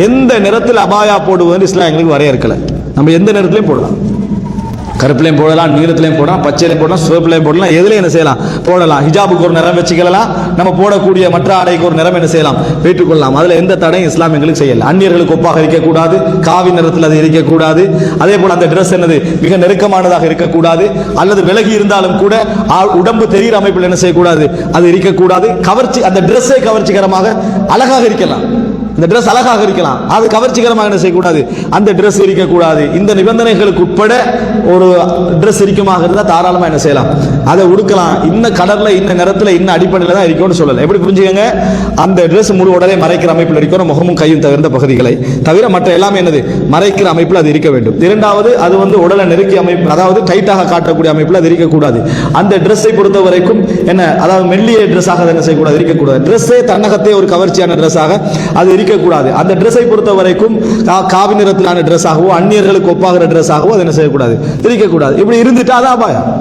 எந்த நிறத்தில் அபாயா போடுவது இஸ்லாம் எங்களுக்கு வரையறுக்கல. நம்ம எந்த நிறத்திலையும் போடலாம், கருப்புலையும் போடலாம், நீளத்திலையும் போடலாம், பச்சையிலையும் போடலாம், சிவப்புலையும் போடலாம், எதுலையும் என்ன செய்யலாம் போடலாம். ஹிஜாபுக்கு ஒரு நிறம் வச்சுக்கலாம், நம்ம போடக்கூடிய மற்ற ஆடைக்கு ஒரு நிறம் என்ன செய்யலாம் பெற்றுக்கொள்ளலாம். அதுல எந்த தடையும் இஸ்லாம் எங்களுக்கு செய்யல. அந்நியர்களுக்கு ஒப்பாக இருக்கக்கூடாது, காவி நிறத்தில் அது இருக்கக்கூடாது. அதே போல அந்த டிரெஸ் என்னது மிக நெருக்கமானதாக இருக்கக்கூடாது, அல்லது விலகி இருந்தாலும் கூட உடம்பு தெரிகிற அமைப்பில் என்ன செய்யக்கூடாது அது இருக்கக்கூடாது. கவர்ச்சி அந்த டிரெஸ்ஸை கவர்ச்சிகரமாக அழகாக இருக்கலாம், இந்த டிரெஸ் அழகாக இருக்கலாம், அது கவர்ச்சிகரமாக என்ன செய்யக்கூடாது அந்த டிரெஸ் இருக்கக்கூடாது. இந்த நிபந்தனைகளுக்கு உட்பட ஒரு டிரெஸ் இருக்குமாக இருந்தால் தாராளமாக என்ன செய்யலாம் அதை உடுக்கலாம். இன்ன கலர்ல இன்ன நிறத்தில் இன்ன அடிப்படையில் தான் இருக்கும்னு சொல்லலாம். எப்படி புரிஞ்சுக்கங்க, அந்த டிரெஸ் முழு உடலை மறைக்கிற அமைப்பில் இருக்கணும், முகமும் கையும் தவிர்த்த பகுதிகளை தவிர மற்ற எல்லாமே என்னது மறைக்கிற அமைப்பில் அது இருக்க வேண்டும். இரண்டாவது, அது உடலை நெருக்கிய அமைப்பு, அதாவது டைட்டாக காட்டக்கூடிய அமைப்பில் அது இருக்கக்கூடாது. அந்த டிரெஸ்ஸை பொறுத்த வரைக்கும் என்ன, அதாவது மெல்லிய டிரெஸ்ஸாக என்ன செய்யக்கூடாது இருக்கக்கூடாது. டிரெஸ்ஸே தன்னகத்தே ஒரு கவர்ச்சியான டிரெஸ்ஸாக அது இருக்கக்கூடாது. அந்த டிரெஸ்ஸை பொறுத்த வரைக்கும் காவி நிறத்திலான டிரெஸ்ஸாகவோ அந்நியர்களுக்கு ஒப்பாகிற டிரெஸ்ஸாகவோ அது என்ன செய்யக்கூடாது இருக்கக்கூடாது. இப்படி இருந்துட்டா அதான் அபாயம்.